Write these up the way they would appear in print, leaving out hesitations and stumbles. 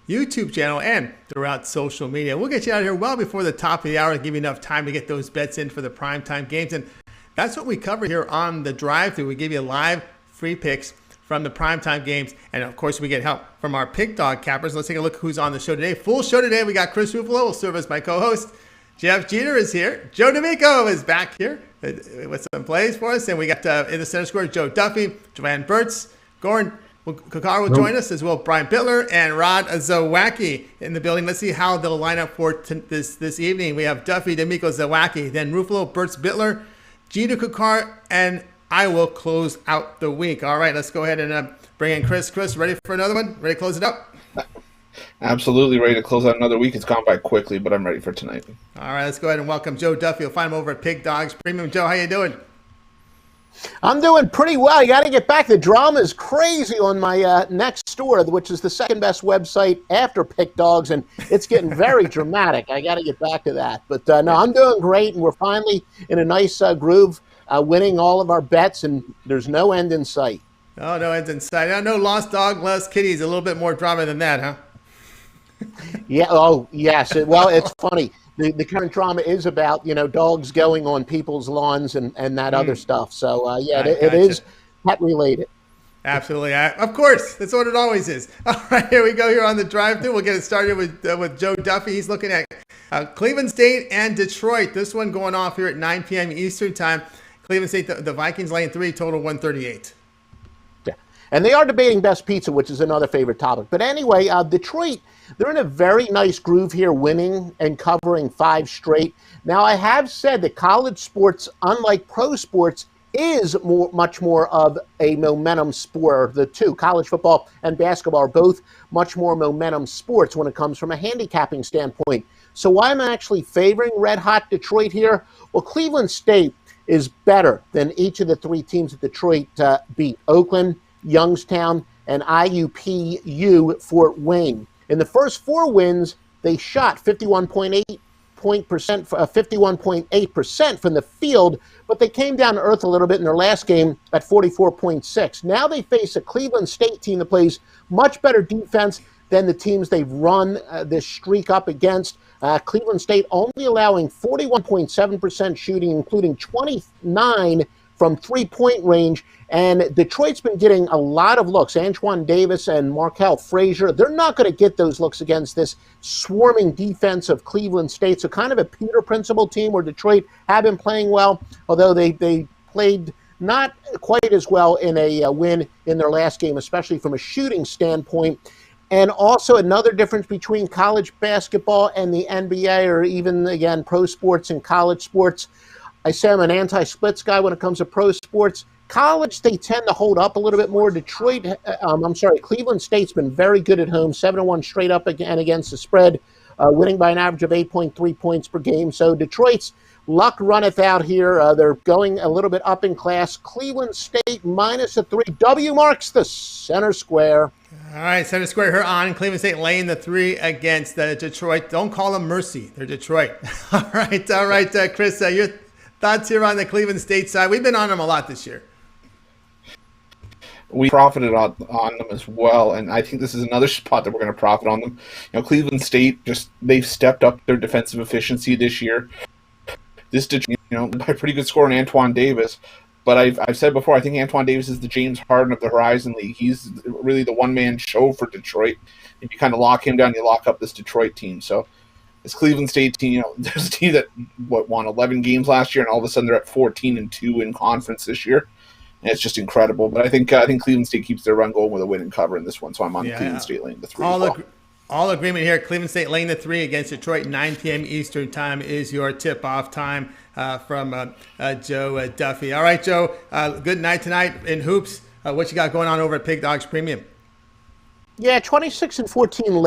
YouTube channel and throughout social media. We'll get you out of here well before the top of the hour to give you enough time to get those bets in for the primetime games. And that's what we cover here on the drive-thru. We give you live free picks from the primetime games. And, of course, we get help from our pick dog cappers. Let's take a look who's on the show today. Full show today. We got Chris Ruffalo will serve as my co-host. Jeff Jeter is here. Joe D'Amico is back here with some plays for us. And we got in the center square, Joe Duffy, Jovan Burts, Goran Kucar will join us, as well as Brian Bitler and Rod Zawacky in the building. Let's see how they'll line up for this evening. We have Duffy, D'Amico, Zawacky, then Ruffalo, Burts, Bitler, Jeter, Kucar, and I will close out the week. All right, let's go ahead and bring in Chris. Chris, ready for another one? Ready to close it up? Absolutely ready to close out another week. It's gone by quickly, but I'm ready for tonight. All right, let's go ahead and welcome Joe Duffy. You'll find him over at Pig Dogs Premium. Joe, how you doing? I'm doing pretty well. You got to get back. The drama is crazy on my next store, which is the second best website after Pick Dogs, and it's getting very dramatic. I got to get back to that. But no, I'm doing great, and we're finally in a nice groove, winning all of our bets, and there's no end in sight. Oh, no end in sight. I know lost dog, lost kitties. A little bit more drama than that, huh? Yeah. Oh, yes. Well, it's funny. The current drama is about, dogs going on people's lawns and that other stuff. So, it is pet related. Absolutely. Of course. That's what it always is. All right, here we go here on the drive-thru. We'll get it started with Joe Duffy. He's looking at Cleveland State and Detroit. This one going off here at 9 p.m. Eastern time. Cleveland State, the Vikings laying 3, total 138. Yeah. And they are debating best pizza, which is another favorite topic. But anyway, Detroit, they're in a very nice groove here, winning and covering 5 straight. Now, I have said that college sports, unlike pro sports, is much more of a momentum sport. The two, college football and basketball, are both much more momentum sports when it comes from a handicapping standpoint. So why am I actually favoring red-hot Detroit here? Well, Cleveland State is better than each of the 3 teams that Detroit beat: Oakland, Youngstown, and IUPU Fort Wayne. In the first 4 wins, they shot 51.8% from the field, but they came down to earth a little bit in their last game at 44.6%. Now they face a Cleveland State team that plays much better defense than the teams they've run this streak up against. Cleveland State only allowing 41.7% shooting, including 29 from three-point range. And Detroit's been getting a lot of looks. Antoine Davis and Markel Frazier, they're not going to get those looks against this swarming defense of Cleveland State. So kind of a Peter Principle team where Detroit have been playing well, although they played not quite as well in a win in their last game, especially from a shooting standpoint. And also another difference between college basketball and the NBA, or even, again, pro sports and college sports. I say I'm an anti-splits guy when it comes to pro sports. College, they tend to hold up a little bit more. Cleveland State's been very good at home, 7-1 straight up and against the spread, winning by an average of 8.3 points per game. So Detroit's luck runneth out here. They're going a little bit up in class. Cleveland State -3. W marks the center square. All right, center square here on Cleveland State laying the 3 against Detroit. Don't call them mercy. They're Detroit. All right, Chris, your thoughts here on the Cleveland State side? We've been on them a lot this year. We profited on them as well, and I think this is another spot that we're going to profit on them. Cleveland State, they've stepped up their defensive efficiency this year. This, by a pretty good score on Antoine Davis. But I've said before, I think Antoine Davis is the James Harden of the Horizon League. He's really the one-man show for Detroit. If you kind of lock him down, you lock up this Detroit team. So this Cleveland State team, there's a team that won 11 games last year, and all of a sudden they're at 14-2 in conference this year. And it's just incredible. But I think Cleveland State keeps their run going with a win and cover in this one. So I'm on Cleveland State laying the 3. All agreement here. Cleveland State laying the 3 against Detroit. 9 p.m. Eastern time is your tip-off time from Joe Duffy. All right, Joe. Good night tonight in hoops. What you got going on over at Pig Dogs Premium? Yeah, 26-14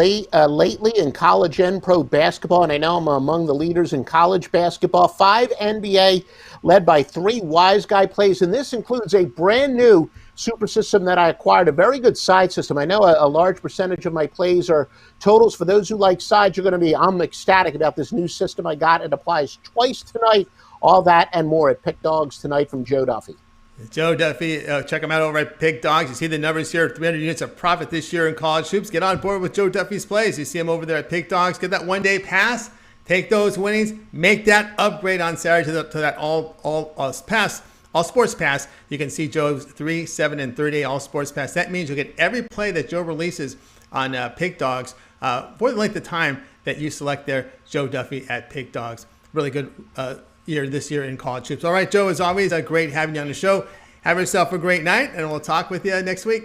lately in college and pro basketball, and I know I'm among the leaders in college basketball. 5 NBA, led by 3 wise guy plays, and this includes a brand new super system that I acquired, a very good side system. I know a large percentage of my plays are totals. For those who like sides, I'm ecstatic about this new system I got. It applies twice tonight. All that and more at Pick Dogs tonight from Joe Duffy. Joe Duffy, check him out over at Pig Dogs. You see the numbers here, 300 units of profit this year in college hoops. Get on board with Joe Duffy's plays. You see him over there at Pig Dogs. Get that one-day pass. Take those winnings. Make that upgrade on Saturday to that all sports pass. You can see Joe's 3, 7, and 30-day all sports pass. That means you'll get every play that Joe releases on Pig Dogs for the length of time that you select there, Joe Duffy at Pig Dogs. Really good year this year in college hoops. All right, Joe, as always, great having you on the show. Have yourself a great night, and we'll talk with you next week.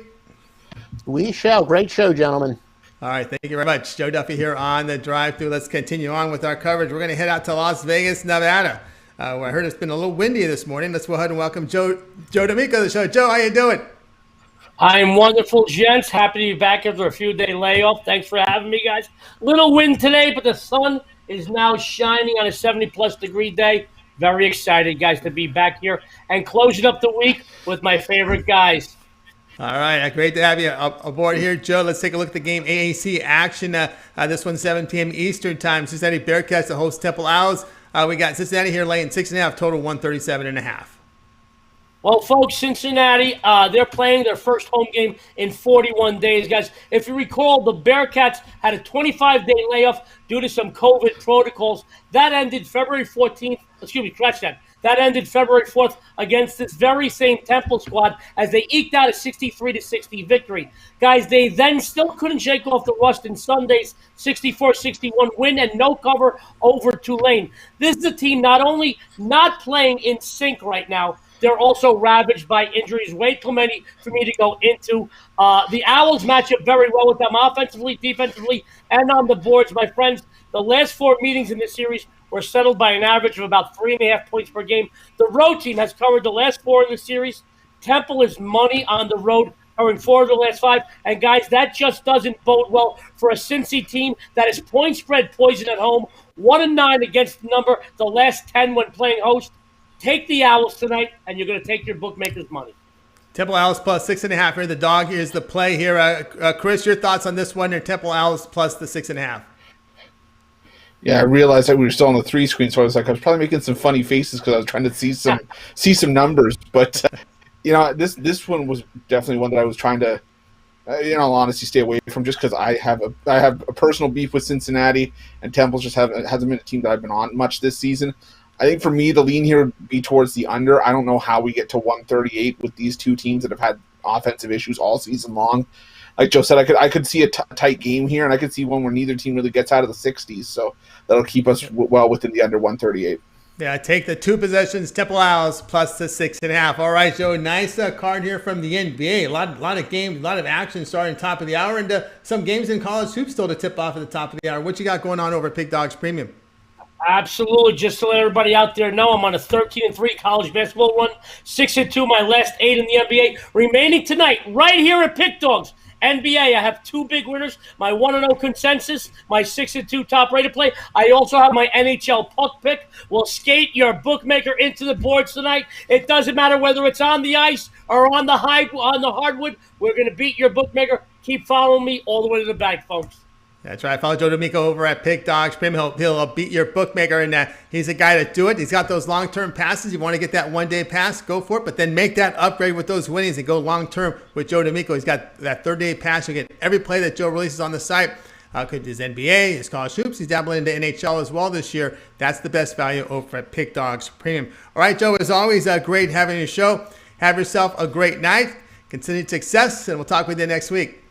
We shall. Great show, gentlemen. All right, thank you very much. Joe Duffy here on the drive-thru. Let's continue on with our coverage. We're going to head out to Las Vegas, Nevada, where I heard it's been a little windy this morning. Let's go ahead and welcome Joe D'Amico to the show. Joe, how you doing? I'm wonderful, gents. Happy to be back after a few-day layoff. Thanks for having me, guys. Little wind today, but the sun is now shining on a 70-plus degree day. Very excited, guys, to be back here and closing up the week with my favorite guys. All right, great to have you aboard here, Joe. Let's take a look at the game AAC action. This one's 7 p.m. Eastern time. Cincinnati Bearcats to host Temple Owls. We got Cincinnati here laying 6.5, total 137.5. Well, folks, Cincinnati, they're playing their first home game in 41 days, guys. If you recall, the Bearcats had a 25-day layoff due to some COVID protocols. That ended February 14th. That ended February 4th against this very same Temple squad as they eked out a 63-60 victory. Guys, they then still couldn't shake off the rust in Sunday's 64-61 win and no cover over Tulane. This is a team not only not playing in sync right now, they're also ravaged by injuries. Way too many for me to go into. The Owls match up very well with them offensively, defensively, and on the boards, my friends. The last 4 meetings in this series were settled by an average of about 3.5 points per game. The road team has covered the last 4 in the series. Temple is money on the road, covering 4 of the last 5. And, guys, that just doesn't bode well for a Cincy team that is point spread poison at home, 1-9 against the number, the last 10 when playing host. Take the Owls tonight, and you're going to take your bookmaker's money. Temple Owls plus 6.5 here. The dog is the play here. Chris, your thoughts on this one? Or Temple Owls plus the 6.5. Yeah, I realized that we were still on the 3 screen, so I was probably making some funny faces because I was trying to see some numbers. But this one was definitely one that I was trying to, in all honesty, stay away from, just because I have a personal beef with Cincinnati, and Temple just hasn't been a team that I've been on much this season. I think for me, the lean here would be towards the under. I don't know how we get to 138 with these two teams that have had offensive issues all season long. Like Joe said, I could see a tight game here, and I could see one where neither team really gets out of the 60s. So that'll keep us well within the under 138. Yeah, take the 2 possessions, Temple Owls plus the 6.5. All right, Joe, nice card here from the NBA. A lot of games, a lot of action starting top of the hour, and some games in college hoops still to tip off at the top of the hour. What you got going on over at Pig Dogs Premium? Absolutely. Just to let everybody out there know, I'm on a 13-3 college basketball run, 6-2 my last 8 in the NBA. Remaining tonight, right here at Pig Dogs. NBA, I have 2 big winners, my 1-0 consensus, my 6-2 top-rated play. I also have my NHL puck pick. We'll skate your bookmaker into the boards tonight. It doesn't matter whether it's on the ice or on the hardwood. We're going to beat your bookmaker. Keep following me all the way to the bank, folks. That's right. Follow Joe D'Amico over at Pig Dogs Premium. He'll beat your bookmaker, and he's a guy to do it. He's got those long-term passes. You want to get that one-day pass, go for it, but then make that upgrade with those winnings and go long-term with Joe D'Amico. He's got that third-day pass. You'll get every play that Joe releases on the site. Could his NBA, his college hoops. He's dabbling into NHL as well this year. That's the best value over at Pig Dogs Premium. All right, Joe, as always, great having your show. Have yourself a great night. Continued success, and we'll talk with you next week.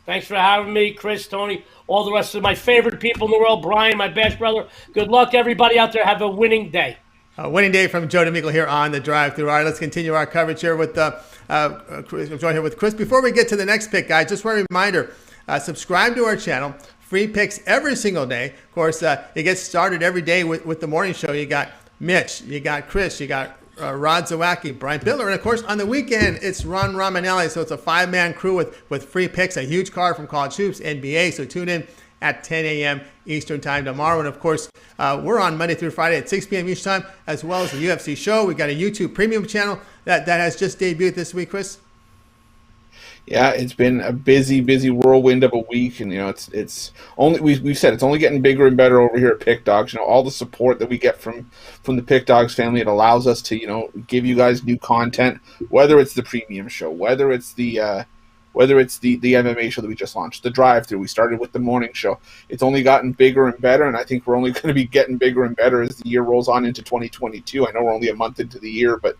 Thanks for having me, Chris, Tony, all the rest of my favorite people in the world, Brian, my best brother. Good luck, everybody out there. Have a winning day. A winning day from Joe D'Amico here on the drive-thru. All right, let's continue our coverage here with Chris. I'm joined here with Chris. Before we get to the next pick, guys, just one reminder, subscribe to our channel. Free picks every single day. Of course, it gets started every day with the morning show. You got Mitch, you got Chris, you got Rod Zawacky, Brian Bitler, and of course on the weekend it's Ron Romanelli. So it's a 5-man crew with free picks, a huge card from college hoops, NBA. So tune in at 10 a.m. Eastern time tomorrow. And of course, we're on Monday through Friday at 6 p.m. Eastern time, as well as the UFC show. We've got a YouTube premium channel that has just debuted this week, Chris. Yeah, it's been a busy whirlwind of a week, and it's only we've said it's only getting bigger and better over here at Pick Dogs. All the support that we get from the Pick Dogs family, it allows us to give you guys new content, whether it's the premium show, whether it's the MMA show that we just launched, the drive-through. We started with the morning show. It's only gotten bigger and better, and I think we're only going to be getting bigger and better as the year rolls on into 2022. I know we're only a month into the year, but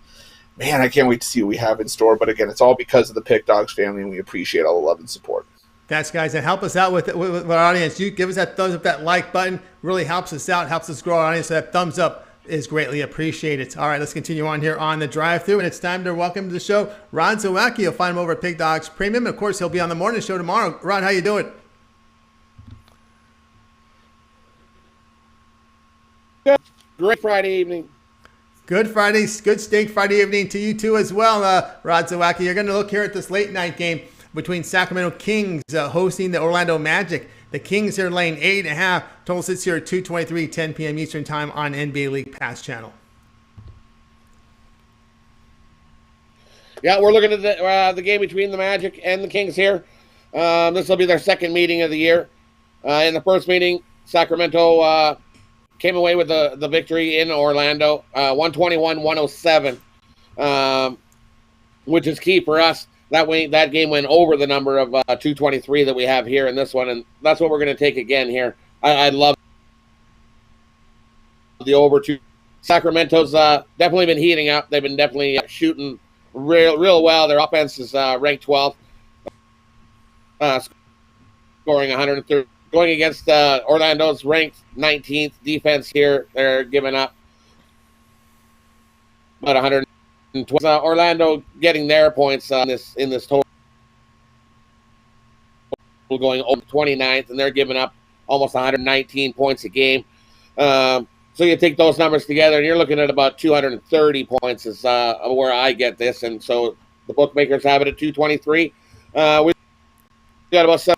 man, I can't wait to see what we have in store. But again, it's all because of the Pick Dogs family, and we appreciate all the love and support. Thanks, guys. And help us out with our audience. You give us that thumbs up, that like button. Really helps us out, helps us grow our audience. So that thumbs up is greatly appreciated. All right, let's continue on here on the drive-through. And it's time to welcome to the show Rod Zawacki. You'll find him over at Pick Dogs Premium. And of course, he'll be on the morning show tomorrow. Rod, how you doing? Good. Great Friday evening. Good Friday, good steak Friday evening to you too as well, Rod Zawacki. You're going to look here at this late night game between Sacramento Kings hosting the Orlando Magic. The Kings are laying 8.5. Total sits here at 2:23, 10 p.m. Eastern Time on NBA League Pass channel. Yeah, we're looking at the game between the Magic and the Kings here. This will be their second meeting of the year. In the first meeting, Sacramento came away with the victory in Orlando, 121-107, which is key for us. That game went over the number of 223 that we have here in this one, and that's what we're going to take again here. I love the over two. Sacramento's definitely been heating up. They've been definitely shooting real well. Their offense is ranked 12th, scoring 130. Going against Orlando's ranked 19th defense here. They're giving up about 120. Orlando getting their points in this total, going over 29th, and they're giving up almost 119 points a game. So you take those numbers together, and you're looking at about 230 points is where I get this. And so the bookmakers have it at 223. We got about 7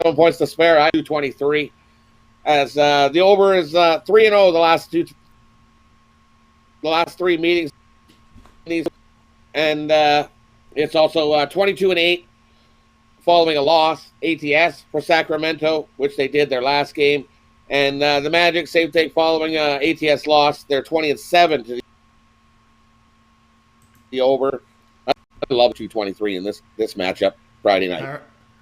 points to spare. I do 23. As the over is 3-0 the last three meetings. And it's also 22-8 following a loss, ATS for Sacramento, which they did their last game. And the Magic, same thing, following ATS loss. They're 20-7 to the over. I love 223 in this matchup Friday night.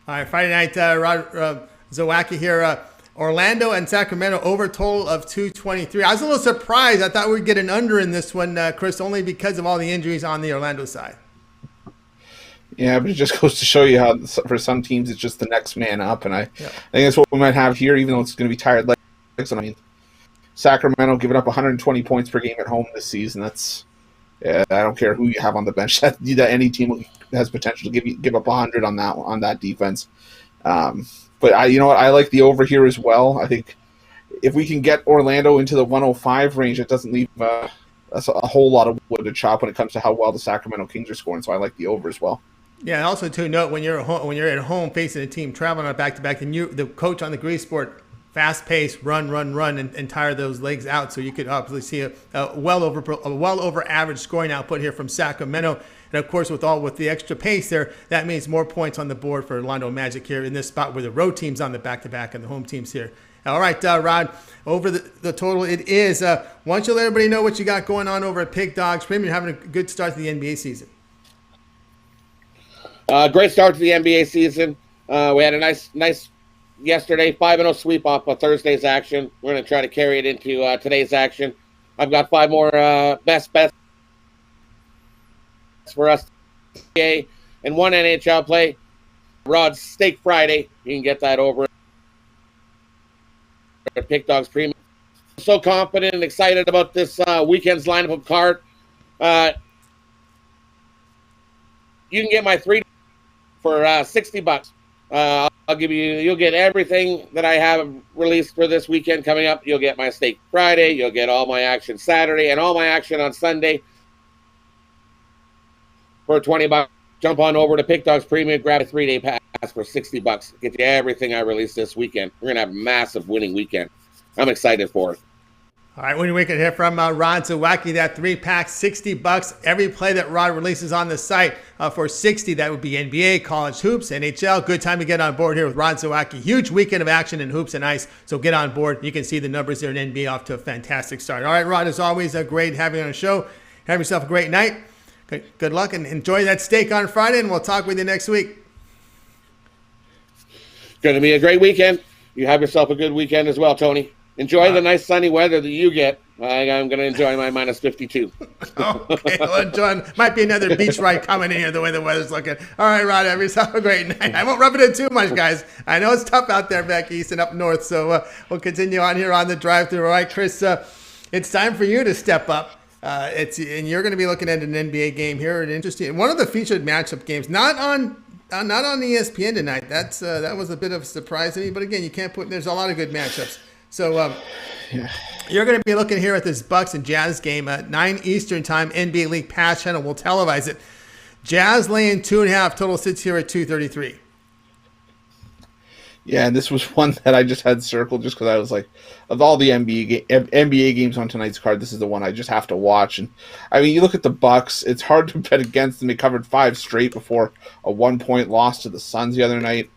All right, Friday night, Rod Zawacki here. Orlando and Sacramento over total of 223. I was a little surprised. I thought we'd get an under in this one, Chris, only because of all the injuries on the Orlando side. Yeah, but it just goes to show you how for some teams it's just the next man up, and I think that's what we might have here, even though it's going to be tired legs. I mean, Sacramento giving up 120 points per game at home this season. That's I don't care who you have on the bench. That any team has potential to give up 100 on that defense. But you know what? I like the over here as well. I think if we can get Orlando into the 105 range, it doesn't leave us a whole lot of wood to chop when it comes to how well the Sacramento Kings are scoring. So I like the over as well. Yeah, and also to note when you're at home facing a team traveling on a back-to-back, and the coach on the Grease Sport, fast pace, run, and tire those legs out. So you could obviously see a well over average scoring output here from Sacramento. And of course, with the extra pace there, that means more points on the board for Orlando Magic here in this spot where the road team's on the back-to-back and the home team's here. All right, Rod, over the total, it is. Why don't you let everybody know what you got going on over at Pick Dogs Premium? You're having a good start to the NBA season. Great start to the NBA season. We had a nice yesterday 5-0 sweep off of Thursday's action. We're going to try to carry it into today's action. I've got 5 more best bets for us today and 1 NHL play. Rod's Steak Friday. You can get that over at Pick Dogs Premium. So confident and excited about this weekend's lineup of card. You can get my 3 for $60. You'll get everything that I have released for this weekend coming up. You'll get my Steak Friday. You'll get all my action Saturday and all my action on Sunday. For $20, jump on over to Pick Dogs Premium, grab a 3-day pass for $60. Get you everything I released this weekend. We're going to have a massive winning weekend. I'm excited for it. All right, when we can hear from Ron Zawacki, that 3-pack, $60. Every play that Rod releases on the site for $60, that would be NBA, college hoops, NHL. Good time to get on board here with Ron Zawacki. Huge weekend of action in hoops and ice, so get on board. You can see the numbers there in NBA off to a fantastic start. All right, Rod, as always, great having you on the show. Have yourself a great night. Good luck and enjoy that steak on Friday, and we'll talk with you next week. Going to be a great weekend. You have yourself a good weekend as well, Tony. Enjoy the nice sunny weather that you get. I'm going to enjoy my minus 52. Okay, well, enjoy. Might be another beach ride coming in here the way the weather's looking. All right, Rod, have yourself a great night. I won't rub it in too much, guys. I know it's tough out there back east and up north, so we'll continue on here on the drive-thru. All right, Chris, it's time for you to step up. And you're going to be looking at an NBA game here. An interesting, one of the featured matchup games, not on ESPN tonight. That was a bit of a surprise to me, but again, you can't put. There's a lot of good matchups. So you're going to be looking here at this Bucks and Jazz game at 9 Eastern time. NBA League Pass channel will televise it. Jazz laying 2.5. Total sits here at 233. Yeah, and this was one that I just had circled just because I was like, of all the NBA games on tonight's card, this is the one I just have to watch. And I mean, you look at the Bucks; it's hard to bet against them. They covered 5 straight before a 1-point loss to the Suns the other night.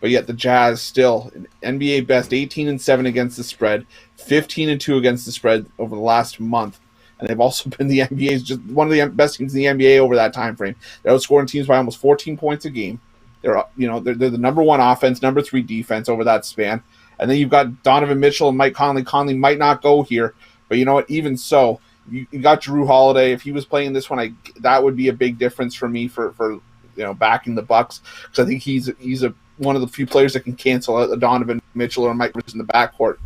But yet the Jazz still NBA best 18-7 against the spread, 15-2 against the spread over the last month, and they've also been the NBA's just one of the best teams in the NBA over that time frame. They're outscoring teams by almost 14 points a game. They're the number 1 offense, number 3 defense over that span, and then you've got Donovan Mitchell and Mike Conley. Conley might not go here, but you know what? Even so, you got Drew Holiday. If he was playing this one, that would be a big difference for me for backing the Bucks, because I think he's one of the few players that can cancel out Donovan Mitchell or Mike Rivers in the backcourt.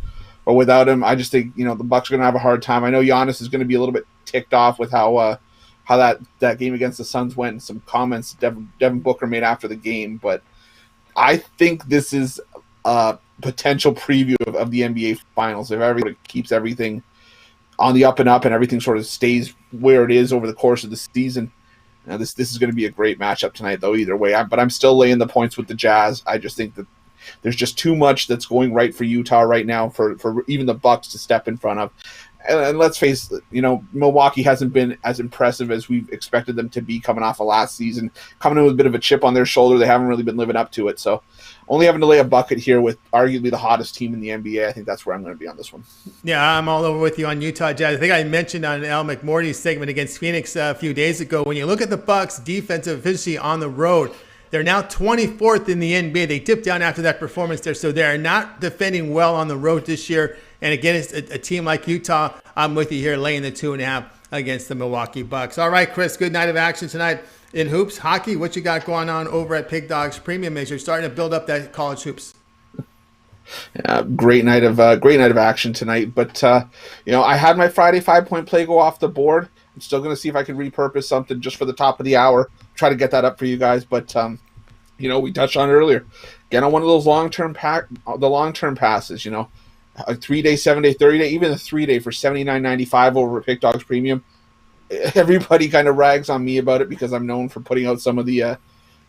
But without him, I just think the Bucks are going to have a hard time. I know Giannis is going to be a little bit ticked off with how that game against the Suns went, and some comments Devin Booker made after the game. But I think this is a potential preview of the NBA Finals. If everybody keeps everything on the up and up and everything sort of stays where it is over the course of the season, this is going to be a great matchup tonight, though, either way. But I'm still laying the points with the Jazz. I just think that there's just too much that's going right for Utah right now for even the Bucks to step in front of. And let's face it, Milwaukee hasn't been as impressive as we've expected them to be coming off of last season. Coming in with a bit of a chip on their shoulder, they haven't really been living up to it. So only having to lay a bucket here with arguably the hottest team in the NBA, I think that's where I'm going to be on this one. Yeah, I'm all over with you on Utah Jazz. I think I mentioned on Al McMorty's segment against Phoenix a few days ago, when you look at the Bucks' defensive efficiency on the road, they're now 24th in the NBA. They dipped down after that performance there, so they're not defending well on the road this year. And again, it's a team like Utah. I'm with you here, laying the 2.5 against the Milwaukee Bucks. All right, Chris, good night of action tonight in hoops. Hockey, what you got going on over at Pig Dogs Premium as you're starting to build up that college hoops? Yeah, great night of action tonight. But I had my Friday 5-point play go off the board. I'm still going to see if I can repurpose something just for the top of the hour. Try to get that up for you guys. But we touched on it earlier. Get on one of those long-term passes. A 3-day, 7-day, 30-day, even a 3-day for $79.95 over at Pick Dogs Premium. Everybody kind of rags on me about it because I'm known for putting out some of the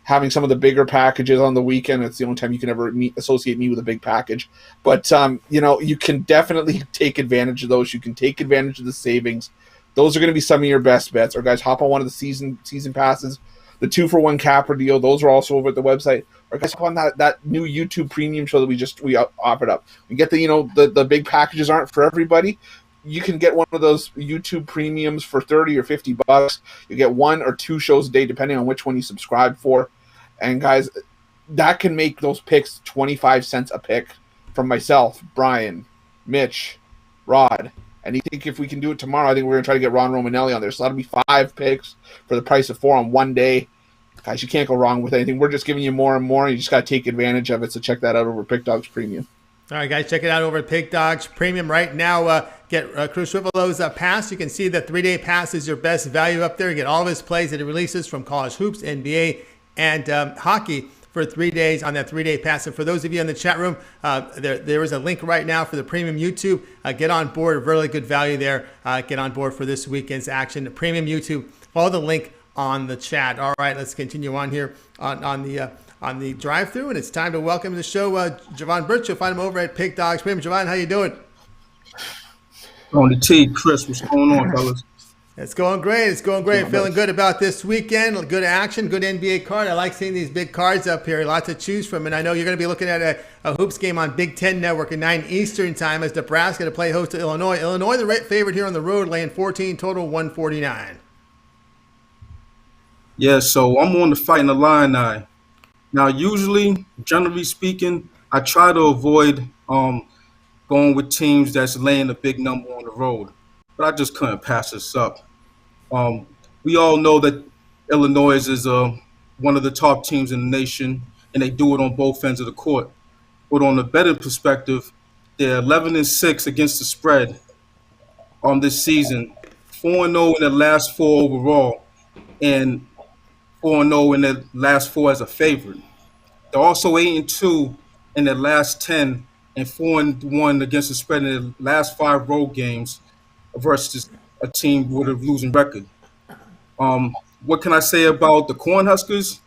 having some of the bigger packages on the weekend. It's the only time you can ever associate me with a big package. But you can definitely take advantage of those. You can take advantage of the savings. Those are going to be some of your best bets. Or guys, hop on one of the season passes. The 2-for-1 capper deal, those are also over at the website. Or guys, hop on that new YouTube premium show that we offered up. We get the big packages aren't for everybody. You can get one of those YouTube premiums for $30 or $50. You get 1 or 2 shows a day, depending on which one you subscribe for. And guys, that can make those picks 25 cents a pick from myself, Brian, Mitch, Rod. And you think if we can do it tomorrow, I think we're going to try to get Ron Romanelli on there. So that'll be 5 picks for the price of 4 on one day. Guys, you can't go wrong with anything. We're just giving you more and more. You just got to take advantage of it. So check that out over Pick Dogs Premium. All right, guys, check it out over at Pick Dogs Premium right now. Get Cruz Ruffalo's pass. You can see the 3-day pass is your best value up there. You get all of his plays that he releases from college hoops, NBA, and hockey for 3 days on that 3-day pass. And for those of you in the chat room, there is a link right now for the premium YouTube. Get on board, really good value there. Get on board for this weekend's action. The premium YouTube, follow the link on the chat. All right, let's continue on here on the drive-thru, and it's time to welcome to the show Jovan Burch. You'll find him over at Pig Dogs Premium. Jovan, how you doing? On the T, Chris, what's going on, fellas? It's going great. It's going great. Feeling good about this weekend. Good action, good NBA card. I like seeing these big cards up here. Lots to choose from. And I know you're going to be looking at a hoops game on Big Ten Network at 9 Eastern time as Nebraska to play host to Illinois. Illinois, the favorite here on the road, laying 14, total 149. Yeah, so I'm on the Fighting Illini. Now, usually, generally speaking, I try to avoid going with teams that's laying a big number on the road. But I just couldn't pass this up. We all know that Illinois is one of the top teams in the nation, and they do it on both ends of the court. But on the betting perspective, they're 11-6 against the spread this season, 4-0 in the last 4 overall, and 4-0 in the last 4 as a favorite. They're also 8-2 in their last 10 and 4-1 against the spread in the last 5 road games versus a team with a losing record. What can I say about the Cornhuskers?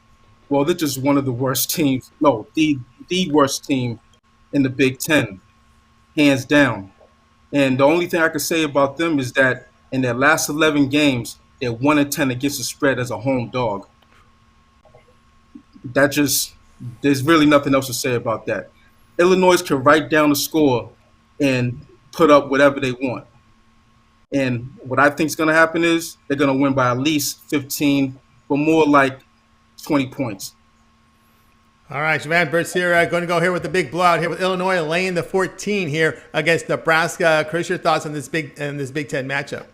Well, they're just one of the worst teams. No, the worst team in the Big Ten, hands down. And the only thing I can say about them is that in their last 11 games, they're 1-10 against the spread as a home dog. There's really nothing else to say about that. Illinois can write down the score and put up whatever they want. And what I think is going to happen is they're going to win by at least 15, but more like 20 points. All right, Jovan Burts here. Going to go here with the big blowout here with Illinois laying the 14 here against Nebraska. Chris, your thoughts on this Big Ten matchup?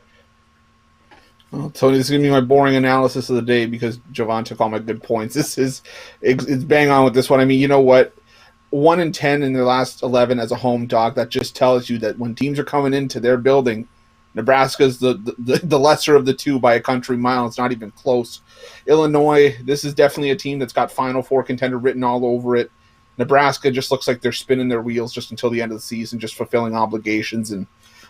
Well, Tony, this is going to be my boring analysis of the day because Jovan took all my good points. It's bang on with this one. I mean, you know what? 1-10 in their last 11 as a home dog. That just tells you that when teams are coming into their building, Nebraska's the lesser of the two by a country mile. It's not even close. Illinois, this is definitely a team that's got Final Four contender written all over it. Nebraska just looks like they're spinning their wheels just until the end of the season, just fulfilling obligations. And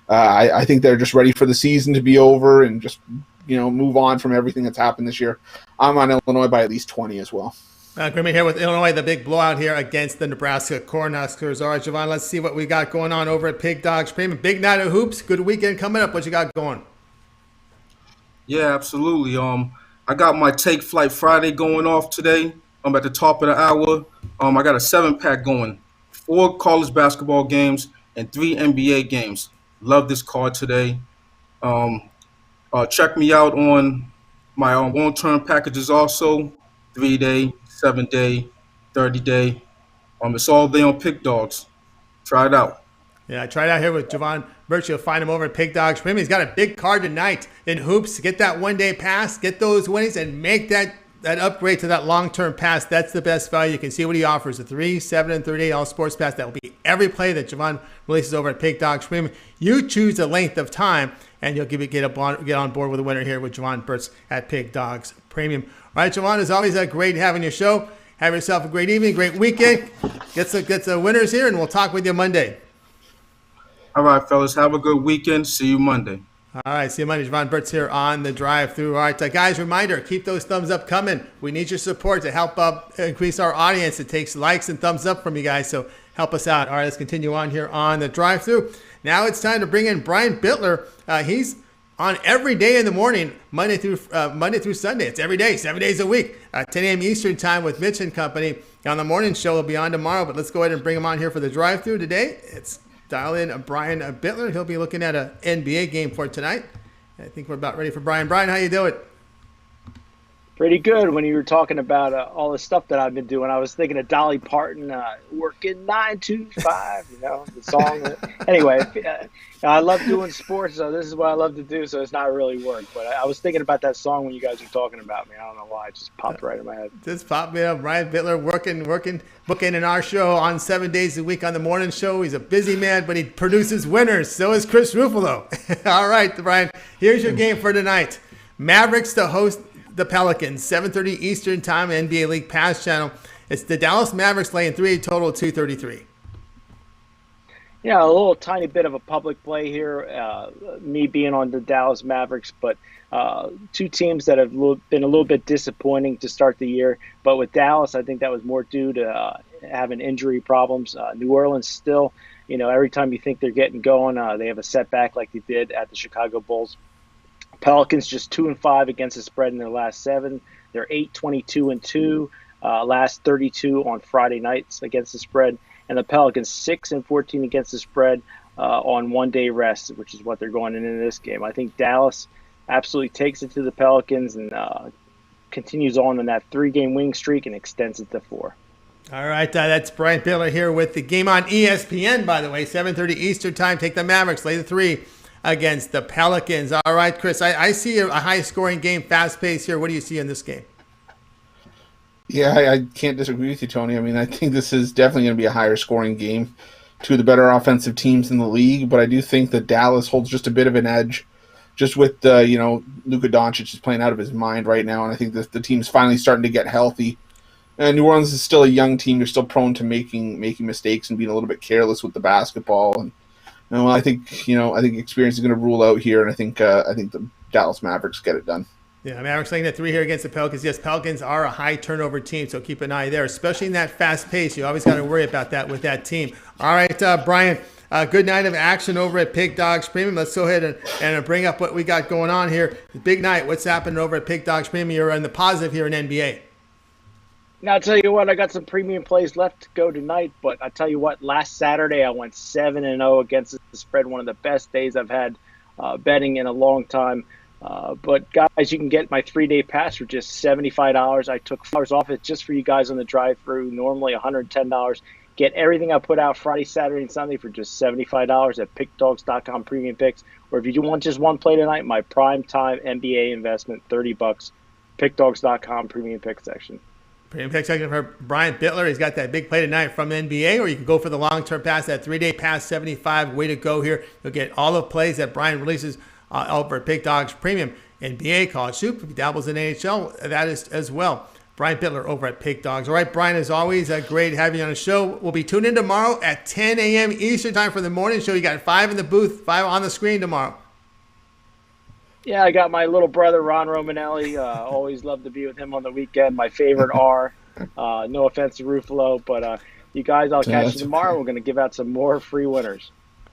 I think they're just ready for the season to be over and just move on from everything that's happened this year. I'm on Illinois by at least 20 as well. Grimmy here with Illinois, the big blowout here against the Nebraska Cornhuskers. All right, Jovan, let's see what we got going on over at Pig Dogs Premium. Big night of hoops. Good weekend coming up. What you got going? Yeah, absolutely. I got my Take Flight Friday going off today. I'm at the top of the hour. I got a 7-pack going. 4 college basketball games and 3 NBA games. Love this card today. Check me out on my long-term packages also. 3-day, 7-day, 30-day. It's all there on Pig Dogs. Try it out. Yeah, try it out here with Jovan Burch. You'll find him over at Pig Dogs Premium. He's got a big card tonight in hoops. Get that one-day pass, get those winnings, and make that upgrade to that long-term pass. That's the best value. You can see what he offers, a 3, 7, and 38 all-sports pass. That will be every play that Jovan releases over at Pig Dogs Premium. You choose the length of time, and you'll get on board with a winner here with Jovan Burts at Pig Dogs Premium. All right, Jovan, as always, great having your show. Have yourself a great evening, great weekend. Get the winners here, and we'll talk with you Monday. All right, fellas. Have a good weekend. See you Monday. All right, see you Monday. Jovan Burts here on the drive-through. All right, guys, reminder, keep those thumbs up coming. We need your support to help increase our audience. It takes likes and thumbs up from you guys, so help us out. All right, let's continue on here on the drive-through. Now it's time to bring in Brian Bitler. He's on every day in the morning, Monday through Sunday. It's every day, 7 days a week, 10 a.m. Eastern time with Mitch and company. On the morning show, will be on tomorrow, but let's go ahead and bring him on here for the drive-through today. It's dial in Brian Bitler. He'll be looking at an NBA game for tonight. I think we're about ready for Brian. Brian, how you doing? Pretty good. When you were talking about all the stuff that I've been doing, I was thinking of Dolly Parton, working 9 to 5, the song. Anyway, I love doing sports, so this is what I love to do, so it's not really work. But I was thinking about that song when you guys were talking about me. I don't know why. It just popped right in my head. Just popped me up. Brian Bitler booking in our show on 7 days a week on the morning show. He's a busy man, but he produces winners. So is Chris Ruffalo. All right, Brian, here's your game for tonight. Mavericks to host the Pelicans, 7:30 Eastern time, NBA League Pass channel. It's the Dallas Mavericks laying 3, total 233. Yeah, a little tiny bit of a public play here, me being on the Dallas Mavericks, but two teams that have been a little bit disappointing to start the year. But with Dallas, I think that was more due to having injury problems. New Orleans still, every time you think they're getting going, they have a setback like they did at the Chicago Bulls. Pelicans just 2-5 against the spread in their last 7. They're 8-22-2, last 32 on Friday nights against the spread. And the Pelicans 6-14 against the spread on one-day rest, which is what they're going into this game. I think Dallas absolutely takes it to the Pelicans and continues on in that 3-game winning streak and extends it to 4. All right, that's Brian Bitler here with the game on ESPN, by the way, 7:30 Eastern time. Take the Mavericks, lay the 3 against the Pelicans. All right, Chris, I see a high-scoring game, fast-paced here. What do you see in this game? Yeah, I can't disagree with you, Tony. I mean, I think this is definitely going to be a higher-scoring game. Two of the better offensive teams in the league, but I do think that Dallas holds just a bit of an edge, just with Luka Doncic is playing out of his mind right now, and I think that the team's finally starting to get healthy. And New Orleans is still a young team; they're still prone to making mistakes and being a little bit careless with the basketball. And I think experience is going to rule out here, and I think the Dallas Mavericks get it done. Yeah, Mavericks laying at 3 here against the Pelicans. Yes, Pelicans are a high turnover team, so keep an eye there, especially in that fast pace. You always got to worry about that with that team. All right, Brian, good night of action over at Pig Dogs Premium. Let's go ahead and bring up what we got going on here. Big night. What's happening over at Pig Dogs Premium? You're in the positive here in NBA. Now, I'll tell you what, I got some premium plays left to go tonight, but I'll tell you what, last Saturday I went 7-0 against the spread, one of the best days I've had betting in a long time. But guys, you can get my 3-day pass for just $75. I took $4 off it just for you guys on the drive-through, normally $110. Get everything I put out Friday, Saturday, and Sunday for just $75 at pickdogs.com premium picks. Or if you do want just one play tonight, my prime time NBA investment, $30, pickdogs.com premium pick section. Premium pick section for Brian Bitler. He's got that big play tonight from the NBA, or you can go for the long-term pass, that 3-day pass, 75. Way to go here. You'll get all the plays that Brian releases over at Pig Dogs Premium. NBA, college soup, if he dabbles in NHL, that is as well. Brian Bitler over at Pig Dogs. All right, Brian, as always, great having you on the show. We'll be tuned in tomorrow at 10 a.m. Eastern time for the morning show. You got 5 in the booth, 5 on the screen tomorrow. Yeah, I got my little brother, Ron Romanelli. Always love to be with him on the weekend. My favorite R. No offense to Ruffalo, but you guys, I'll catch you tomorrow. We're going to give out some more free winners.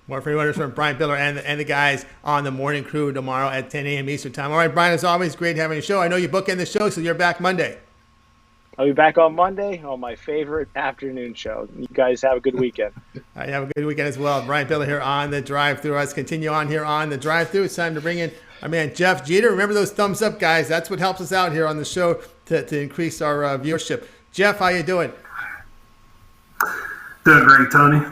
More free winners from Brian Bitler and the guys on the morning crew tomorrow at 10 a.m. Eastern time. All right, Brian, as always, great having you show. I know you bookend the show, so you're back Monday. I'll be back on Monday on my favorite afternoon show. You guys have a good weekend. All right, have a good weekend as well. Brian Bitler here on the drive-thru. Let's continue on here on the drive-thru. It's time to bring in our man Jeff Jeter. Remember those thumbs up, guys. That's what helps us out here on the show to increase our viewership. Jeff, how you doing? Doing great, Tony.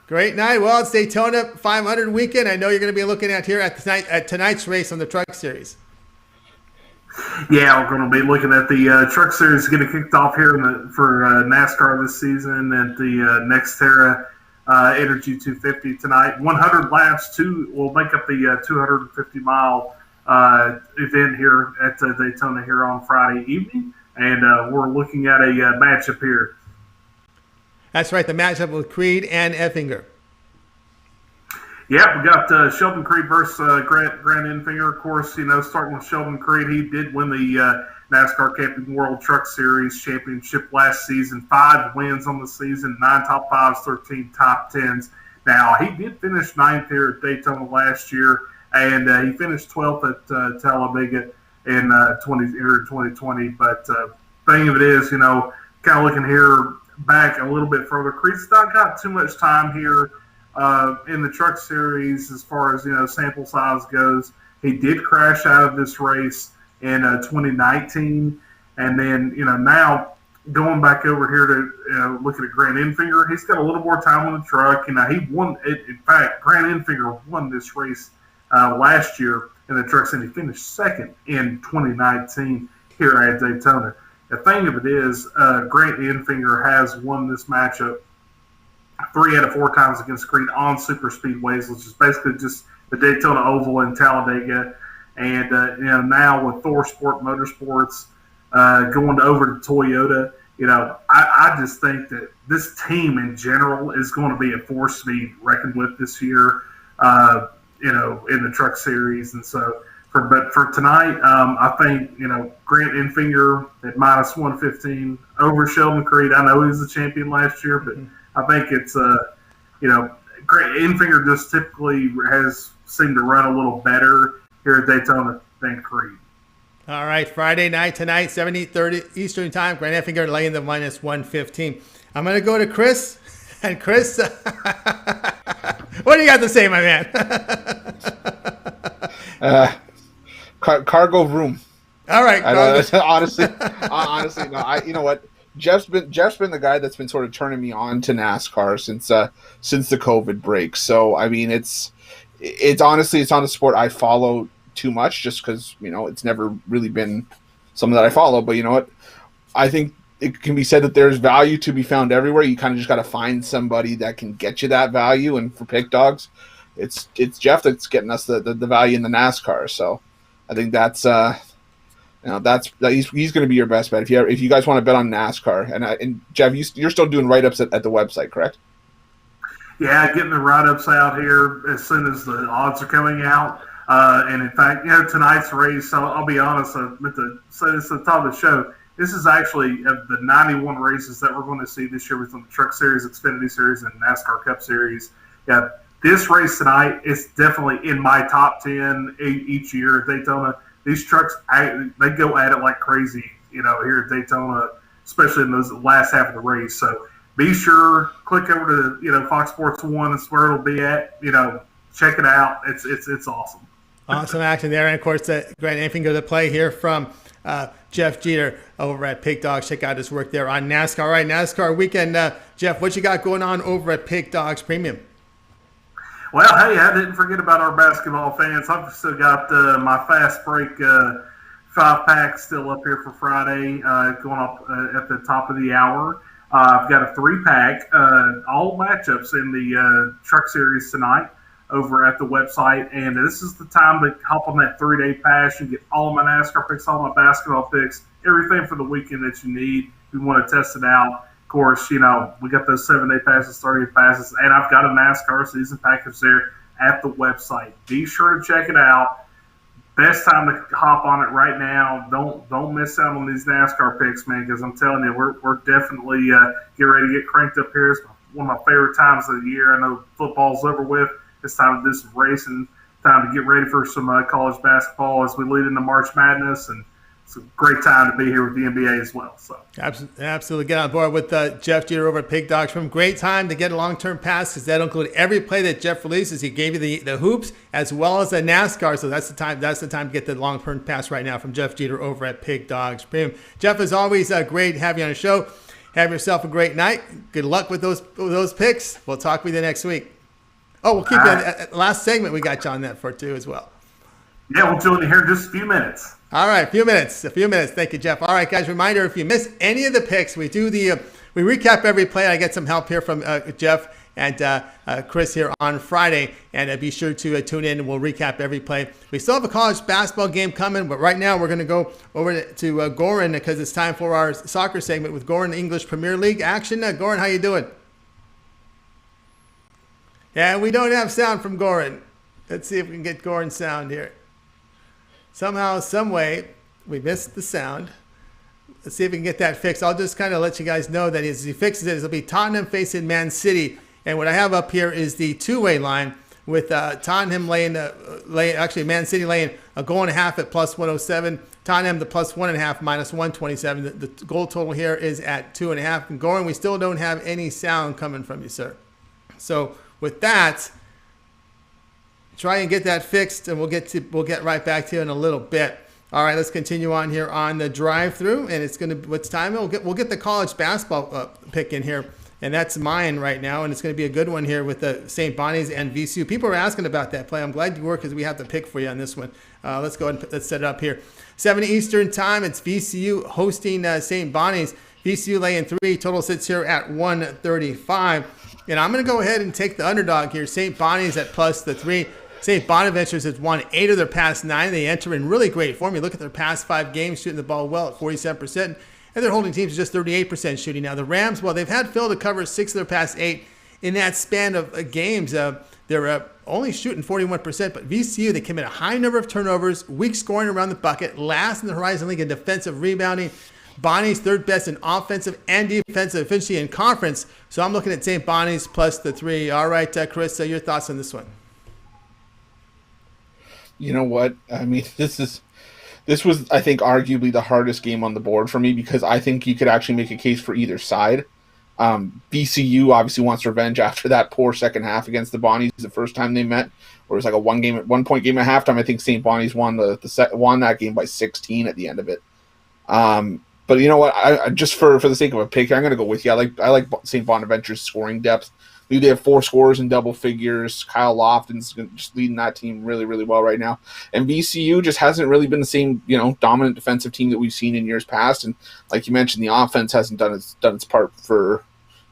Great night. Well, it's Daytona 500 weekend. I know you're going to be looking at here at tonight's race on the Truck Series. Yeah, we're going to be looking at the Truck Series getting kicked off here for NASCAR this season at the Nextera Energy 250 tonight. 100 laps will make up the 250-mile event here at Daytona here on Friday evening, and we're looking at a matchup here. That's right, the matchup with Creed and Effinger. Yeah, we got Sheldon Creed versus Grant Enfinger. Of course, starting with Sheldon Creed, he did win the NASCAR Camping World Truck Series Championship last season. 5 wins on the season, 9 top 5s, 13 top 10s. Now, he did finish 9th here at Daytona last year, and he finished 12th at Talladega in 2020. But thing of it is, kind of looking here back a little bit further, Creed's not got too much time here in the Truck Series as far as sample size goes. He did crash out of this race in 2019, and then now going back over here to looking at Grant Enfinger, he's got a little more time on the truck. He won it. In fact, Grant Enfinger won this race last year in the trucks, and he finished 2nd in 2019 here at Daytona. The thing of it is, Grant Enfinger has won this matchup 3 out of 4 times against Creed on super speedways, which is basically just the Daytona Oval and Talladega. And now with Thor Sport Motorsports going over to Toyota, I just think that this team in general is going to be a force to be reckoned with this year, in the Truck Series. And so But for tonight, I think, Grant Enfinger at minus 115 over Sheldon Creed. I know he was the champion last year, but I think it's, Grant Enfinger just typically has seemed to run a little better here at Daytona than Creed. All right, Friday night tonight, 7:30 Eastern Time. Grant Enfinger laying the minus 115. I'm going to go to Chris. And Chris, what do you got to say, my man? Cargo room. All right. Honestly, no. You know what? Jeff's been the guy that's been sort of turning me on to NASCAR since the COVID break. So I mean, it's honestly, it's not a sport I follow too much, just because it's never really been something that I follow. But you know what? I think it can be said that there's value to be found everywhere. You kind of just got to find somebody that can get you that value. And for pick dogs, it's Jeff that's getting us the value in the NASCAR. So I think that's he's going to be your best bet if you guys want to bet on NASCAR. And Jeff, you're still doing write-ups at the website, correct? Yeah, getting the write-ups out here as soon as the odds are coming out. And in fact, tonight's race, I'll be honest, I meant to say this at the top of the show. This is actually of the 91 races that we're going to see this year within the Truck Series, Xfinity Series, and NASCAR Cup Series. Yeah, this race tonight is definitely in my top 10 each year at Daytona. These trucks, they go at it like crazy, here at Daytona, especially in those last half of the race. So be sure, click over to, Fox Sports 1. That's where it'll be at. Check it out. It's awesome. Awesome action there. And, of course, Grant Enfinger, the play here from Jeff Jeter over at Pig Dogs. Check out his work there on NASCAR. All right, NASCAR weekend. Jeff, what you got going on over at Pig Dogs Premium? Well, hey, I didn't forget about our basketball fans. I've still got my Fast Break 5-pack still up here for Friday, going up at the top of the hour. I've got a 3-pack, all matchups in the Truck Series tonight over at the website. And this is the time to hop on that 3-day pass and get all of my NASCAR picks, all my basketball picks, everything for the weekend that you need. If you want to test it out. Of course, we got those 7-day passes, 30-day passes, and I've got a NASCAR season package there at the website. Be sure to check it out. Best time to hop on it right now. Don't miss out on these NASCAR picks, man, because I'm telling you, we're definitely getting ready to get cranked up here. It's one of my favorite times of the year. I know football's over with. It's time to do some racing, time to get ready for some college basketball as we lead into March Madness, and it's a great time to be here with the NBA as well. So absolutely get on board with Jeff Jeter over at Pig Dogs. From great time to get a long-term pass, because that'll include every play that Jeff releases. He gave you the hoops as well as the NASCAR, so that's the time to get the long-term pass right now from Jeff Jeter over at Pig Dogs Premium. Jeff, as always, great to have you on the show. Have yourself a great night. Good luck with those picks. We'll talk with you next week. Oh, we'll keep you last segment. We got you on that for too as well. Yeah, we'll join you here in just a few minutes. All right, a few minutes. Thank you, Jeff. All right, guys, reminder, if you miss any of the picks, we recap every play. I get some help here from Jeff and Chris here on Friday, and be sure to tune in, and we'll recap every play. We still have a college basketball game coming, but right now we're going to go over to Goran, because it's time for our soccer segment with Goran English Premier League action. Goran, how you doing? Yeah, we don't have sound from Goran. Let's see if we can get Goran's sound here. Somehow, some way, we missed the sound. Let's see if we can get that fixed. I'll just kind of let you guys know that as he fixes it, it'll be Tottenham facing Man City. And what I have up here is the two-way line with Tottenham actually Man City laying a goal and a half at plus 107. Tottenham the plus 1.5 minus 127. The goal total here is at 2.5. And Goran, we still don't have any sound coming from you, sir. So with that, try and get that fixed, and we'll get right back to you in a little bit. All right, let's continue on here on the drive-through, and what's time? We'll get the college basketball pick in here, and that's mine right now, and it's going to be a good one here with the St. Bonnie's and VCU. People are asking about that play. I'm glad you were, because we have the pick for you on this one. Let's go ahead and let's set it up here. 7 Eastern time. It's VCU hosting St. Bonnie's. VCU laying 3. Total sits here at 135. And I'm going to go ahead and take the underdog here. St. Bonnie's at plus the 3. St. Bonaventures has won 8 of their past 9. They enter in really great form. You look at their past 5 games, shooting the ball well at 47%, and they're holding teams to just 38% shooting. Now, the Rams, well, they've had Phil to cover 6 of their past 8 in that span of games. They're They're only shooting 41%, but VCU, they commit a high number of turnovers, weak scoring around the bucket, last in the Horizon League in defensive rebounding. Bonnie's third best in offensive and defensive efficiency in conference. So I'm looking at St. Bonnie's plus the 3. All right, Chris, your thoughts on this one? You know what? I mean, this was, I think, arguably the hardest game on the board for me because I think you could actually make a case for either side. VCU obviously wants revenge after that poor second half against the Bonnies the first time they met, where it was like a 1 point game at halftime. I think St. Bonnie's won won that game by 16 at the end of it. But you know what? I just for the sake of a pick, I'm going to go with you. I like St. Bonaventure's scoring depth. They have 4 scorers in double figures. Kyle Lofton's just leading that team really, really well right now. And VCU just hasn't really been the same, dominant defensive team that we've seen in years past. And like you mentioned, the offense hasn't done its part for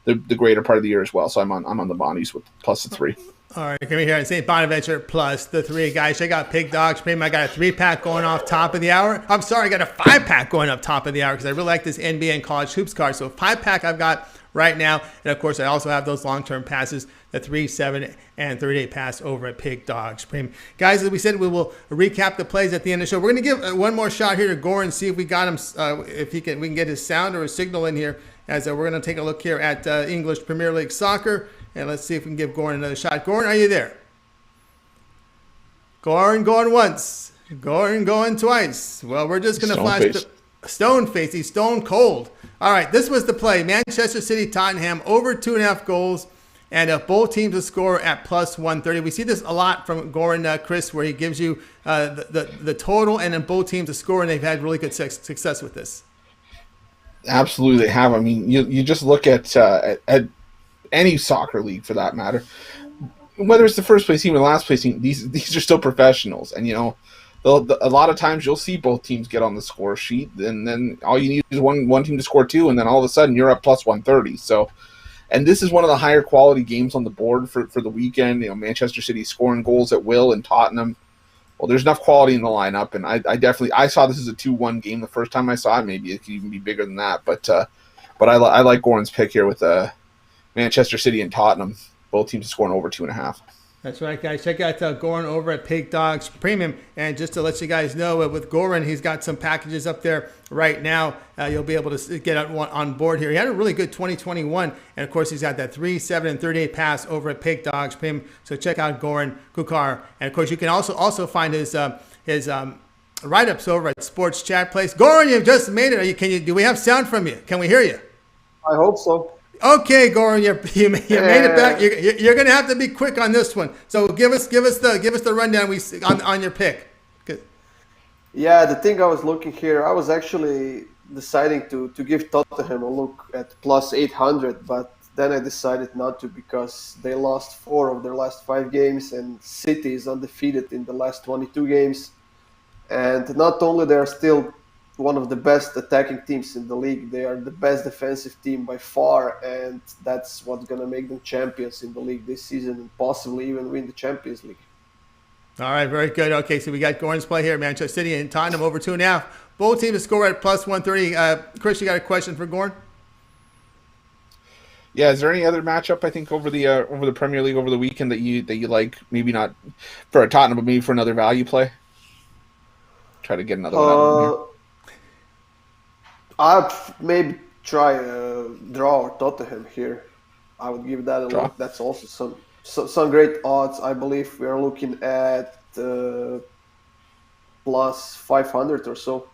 the greater part of the year as well. So I'm on the Bonnies with plus the 3. All right, come here. St. Bonaventure plus the 3. Guys, check out Pig Dogs Premium. I got a 3-pack going off top of the hour. I'm sorry, I got a 5-pack going up top of the hour because I really like this NBA and college hoops card. So a 5-pack I've got right now. And, of course, I also have those long-term passes, the 3, 7, and 30-day pass over at Pig Dogs Premium. Guys, as we said, we will recap the plays at the end of the show. We're going to give one more shot here to Goran, see if we got him, we can get his sound or his signal in here. As we're going to take a look here at English Premier League Soccer. And let's see if we can give Goran another shot. Goran, are you there? Goran going once. Goran going twice. Well, we're just going to flash the stone face. He's stone cold. All right, this was the play. Manchester City, Tottenham, over 2.5 goals. And both teams to score at plus 130. We see this a lot from Goran, Chris, where he gives you the total and then both teams to score, and they've had really good success with this. Absolutely have. I mean, you just look at any soccer league for that matter, whether it's the first place team or the last place team, these are still professionals. And, a lot of times you'll see both teams get on the score sheet, and then all you need is one team to score 2, and then all of a sudden you're up plus 130. So, and this is one of the higher quality games on the board for the weekend. Manchester City scoring goals at will, and Tottenham. Well, there's enough quality in the lineup, and I saw this as a 2-1 game the first time I saw it. Maybe it could even be bigger than that, but I like Goran's pick here with Manchester City and Tottenham, both teams scoring over 2.5. That's right, guys. Check out Goran over at Pig Dogs Premium. And just to let you guys know, with Goran, he's got some packages up there right now. You'll be able to get on board here. He had a really good 2021. And, of course, he's got that 3, 7, and 38 pass over at Pig Dogs Premium. So check out Goran Kucar. And, of course, you can also find his write-ups over at Sports Chat Place. Goran, you've just made it. Do we have sound from you? Can we hear you? I hope so. Okay, Goran, you made it back. You're going to have to be quick on this one. So give us the rundown on your pick. Good. Yeah, the thing I was looking here, I was actually deciding to give Tottenham a look at plus 800, but then I decided not to because they lost 4 of their last 5 games, and City is undefeated in the last 22 games. And not only they are still one of the best attacking teams in the league, they are the best defensive team by far, and that's what's going to make them champions in the league this season and possibly even win the Champions League. All right, very good. Okay, so we got Goran's play here, Manchester City and Tottenham over 2.5. Both teams to score at plus 130. Chris, you got a question for Goran? Yeah, is there any other matchup I think over the Premier League over the weekend that you like? Maybe not for a Tottenham, but maybe for another value play. Try to get another one out of here. I'd maybe try a draw or Tottenham here. I would give that a look. That's also some great odds. I believe we are looking at plus 500 or so.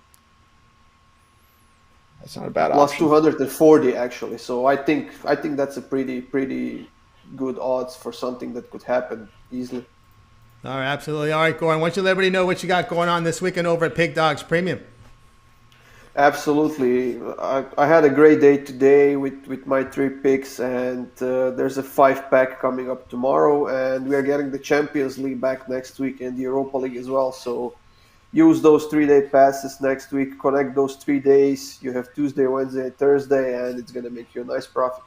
That's not a bad plus option. 240 actually. So I think that's a pretty good odds for something that could happen easily. All right, absolutely. All right, Goran, why don't you let everybody know what you got going on this weekend over at Pig Dogs Premium? Absolutely. I had a great day today with my 3 picks, and there's a 5-pack coming up tomorrow, and we are getting the Champions League back next week and the Europa League as well. So use those 3-day passes next week, connect those 3 days. You have Tuesday, Wednesday, and Thursday, and it's going to make you a nice profit.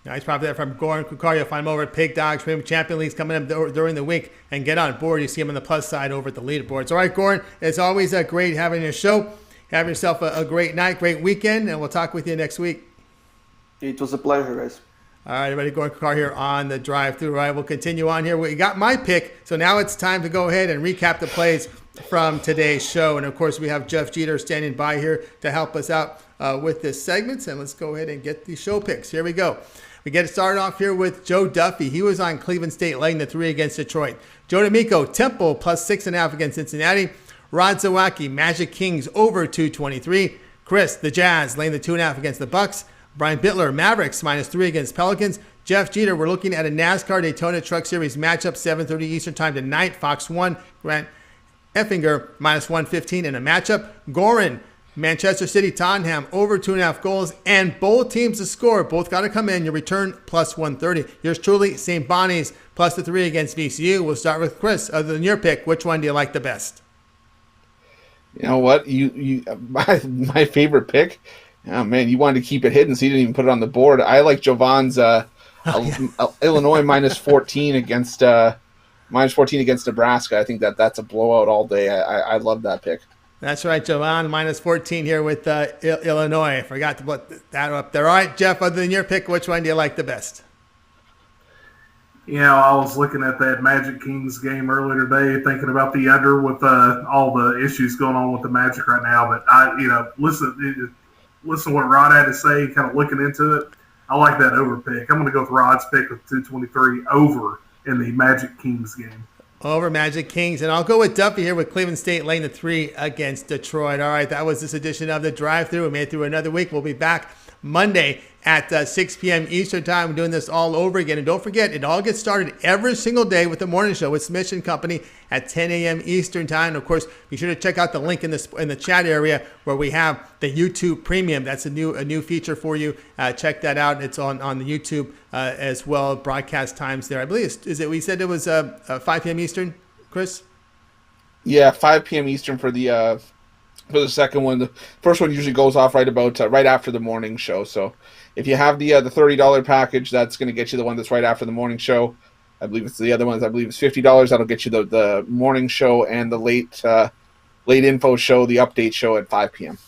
Nice profit there from Goran Kucar. You'll find him over at Pig Dogs Premium. Champions League's coming up during the week, and get on board. You see him on the plus side over at the leaderboards. All right, Goran, it's always great having your show. Have yourself a great night, great weekend, and we'll talk with you next week. It was a pleasure, guys. All right, everybody, Goran Kucar here on the drive-through. All right, we'll continue on here. We got my pick, so now it's time to go ahead and recap the plays from today's show. And, of course, we have Jeff Jeter standing by here to help us out with this segment. And let's go ahead and get the show picks. Here we go. We get it started off here with Joe Duffy. He was on Cleveland State laying the 3 against Detroit. Joe D'Amico, Temple plus 6.5 against Cincinnati. Rod Zawacky, Magic Kings over 223. Chris, the Jazz, laying the 2.5 against the Bucks. Brian Bitler, Mavericks minus 3 against Pelicans. Jeff Jeter, we're looking at a NASCAR Daytona Truck Series matchup, 7:30 Eastern Time tonight. Fox 1, Grant Effinger minus 115 in a matchup. Goran, Manchester City, Tottenham over 2.5 goals. And both teams to score. Both got to come in. Your return plus 130. Yours truly, St. Bonnie's plus the 3 against VCU. We'll start with Chris. Other than your pick, which one do you like the best? You know what? My favorite pick. Oh man, you wanted to keep it hidden, so you didn't even put it on the board. I like Jovan's Illinois minus 14 against Nebraska. I think that's a blowout all day. I love that pick. That's right, Jovan minus 14 here with Illinois. I forgot to put that up there. All right, Jeff, other than your pick, which one do you like the best? You know, I was looking at that Magic Kings game earlier today, thinking about the under with all the issues going on with the Magic right now. But listen to what Rod had to say, kind of looking into it. I like that over pick. I'm going to go with Rod's pick with 223 over in the Magic Kings game. Over Magic Kings. And I'll go with Duffy here with Cleveland State laying the 3 against Detroit. All right, that was this edition of the drive-thru. We made it through another week. We'll be back Monday at 6 p.m. Eastern Time. We're doing this all over again. And don't forget, it all gets started every single day with the morning show with Smith & Company at 10 a.m. Eastern Time. And of course, be sure to check out the link in the chat area where we have the YouTube Premium. That's a new feature for you. Check that out. It's on the YouTube as well. Broadcast times there. I believe we said it was 5 p.m. Eastern, Chris? Yeah, 5 p.m. Eastern for the second one. The first one usually goes off right after the morning show. So if you have the $30 package, that's going to get you the one that's right after the morning show. I believe it's the other ones. I believe it's $50. That'll get you the morning show and the late info show, the update show at 5 p.m.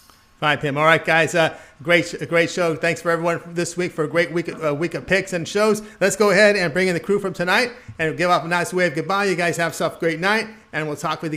5 p.m. All right, guys. Great show. Thanks for everyone this week for a great week of picks and shows. Let's go ahead and bring in the crew from tonight and give off a nice wave goodbye. You guys have yourself a great night, and we'll talk with you guys.